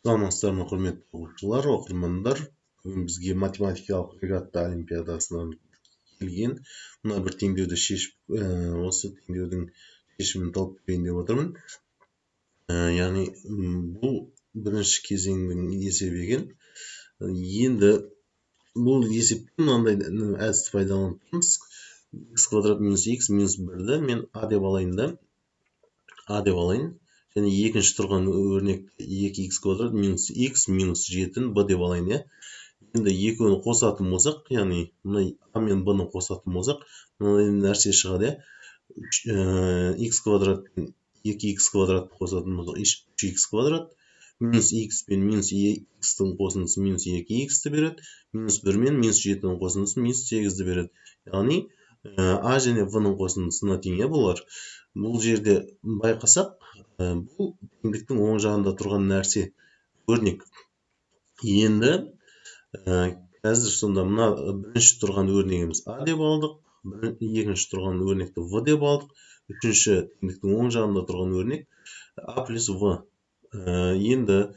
Саламатсыздар ма, құрметті оқушылар, оқырмандар. Бүгін бізге математикалық регатта олимпиадасынан келген мына бір теңдеуді шешіп, осы теңдеудің шешімін тауып берейін деп отырмын. Яғни бұл бірінші кезеңнің есебі екен. Енді бұл есепте мынандай әдісті пайдаланып тұрмыз. X квадрат минус x минус 1-ді мен a деп алайын. Және екінші тұрған өрнекте 2x квадрат минус x минус 7-ні b деп алайын, иә. Енді екеуін қосатын болсақ, яғни мына a мен b-ні қосатын болсақ, мынандай нәрсе шығады, иә. X квадрат пен 2x квадрат қосатын болсақ, 3x квадрат, минус x пен минус x-тің қосындысы минус 2x-ті береді, минус 1 мен минус 7-дің қосындысы минус 8-ді береді. Яғни a және v-ның қосындысына тең, иә, бұлар. Бұл жерде байқасақ, бұл теңдіктің оң жағында тұрған нәрсе өрнек. Енді қазір сонда мына бірінші тұрған өрнегіміз a деп алдық, екінші тұрған өрнекті v деп алдық, үшінші теңдіктің оң жағында тұрған өрнек a плюс v. Енді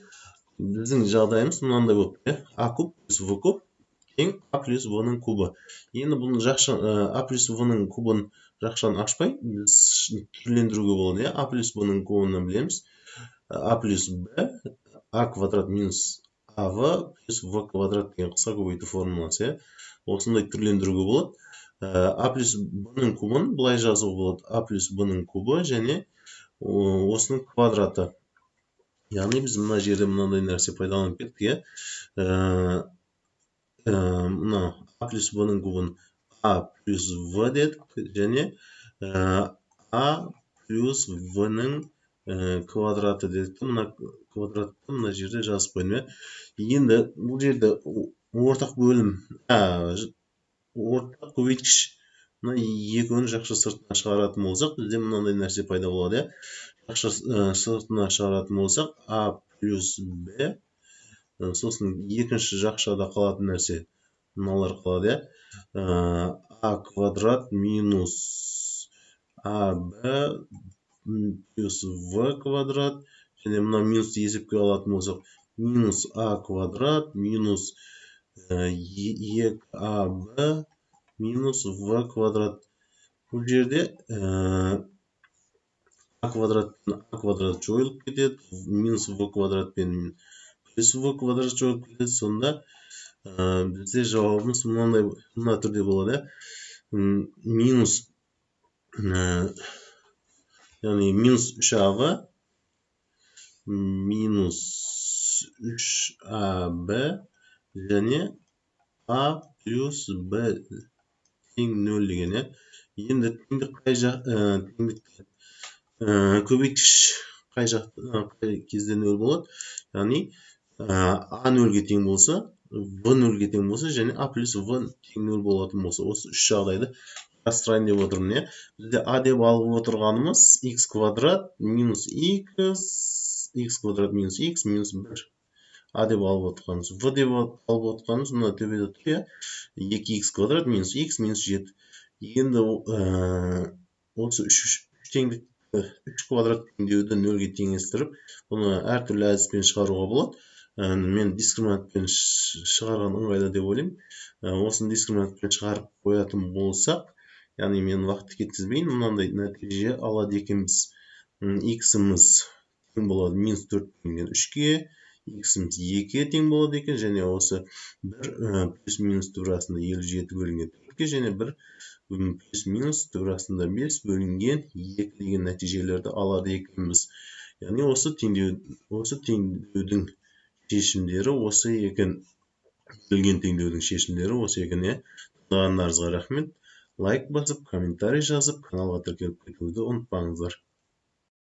біздің жағдайымыз мынандай болып, a куб плюс v куб тең a плюс v-ның кубы. Енді бұның a плюс v-ның кубын жақшаны ашпай, біз түрлендіруге болады, иә. A плюс v-ның кубын білеміз. A плюс b, a квадрат минус av плюс v квадрат деген қысқа көбейту формуласы, иә. Осындай түрлендіруге болады. A плюс b-ның кубын былай жазуға болады. A плюс b-ның кубы және осының квадраты. Яғни біз мына жерде мынандай нәрсе пайдаланып кеттік, иә. Мына a плюс b-ның кубын a плюс v дедік, және a плюс v-ның квадраты дедік. Мына квадратты мына жерде жазып қойдым, иә. Енді бұл жерде ортақ бөлім, ортақ көбейткіш, мына екеуін жақша сыртына шығаратын болсақ, бізде мынандай нәрсе пайда болады, иә. Жақша сыртына шығаратын болсақ, a плюс b, сосын екінші жақшада қалатын нәрсе мыналар қалады, иә. A квадрат минус ab плюс v квадрат, және мына минусты есепке алатын болсақ, минус a квадрат минус 2ab минус v квадрат. Бұл жерде a квадрат жойылып кетеді, минус v квадрат пен плюс v квадрат жойылып кетеді. Сонда бізде жауабымыз мына түрде болады, минус, яғни минус 3ab минус 3ab және a плюс b тең 0 деген, иә. Енді теңдік көбейткіш қай кезде 0 болады? Яғни a 0-ге тең болса, v 0-ге тең болса, және a плюс v тең 0 болатын болса, осы үш жағдайды қарастырайын деп отырмын, иә. Бізде a деп алып отырғанымыз x квадрат минус x квадрат минус x минус 1. a деп алып отырғанымыз. v деп алып отырғанымыз мына төбеде тұр, иә. 2x квадрат минус x минус 7. Енді осы үш квадрат теңдеуді 0-ге теңестіріп, бұны әртүрлі әдіспен шығаруға болады. Мен дискриминантпен шығарған ыңғайлы деп ойлаймын. Осыны дискриминантпен шығарып қоятын болсақ, яғни мен уақытты кеткізбейін, мынандай нәтиже алады екенбіз. X-іміз тең болады минус 4 деген 3-ге, X-іміз 2-ге тең болады екен, және осы 1 плюс минус турасында 57 бөлінген 4-ге, және 1 плюс минус турасында 5 бөлінген 2 деген нәтижелерді алады екенбіз. Яғни осы теңдеудің шешімдері осы екен. Бөлген теңдеудің шешімдері осы екен, иә. Тыңдағандарыңызға рахмет. Лайк басып, комментарий жазып, каналға тіркеліп кетуді ұмытпаңыздар.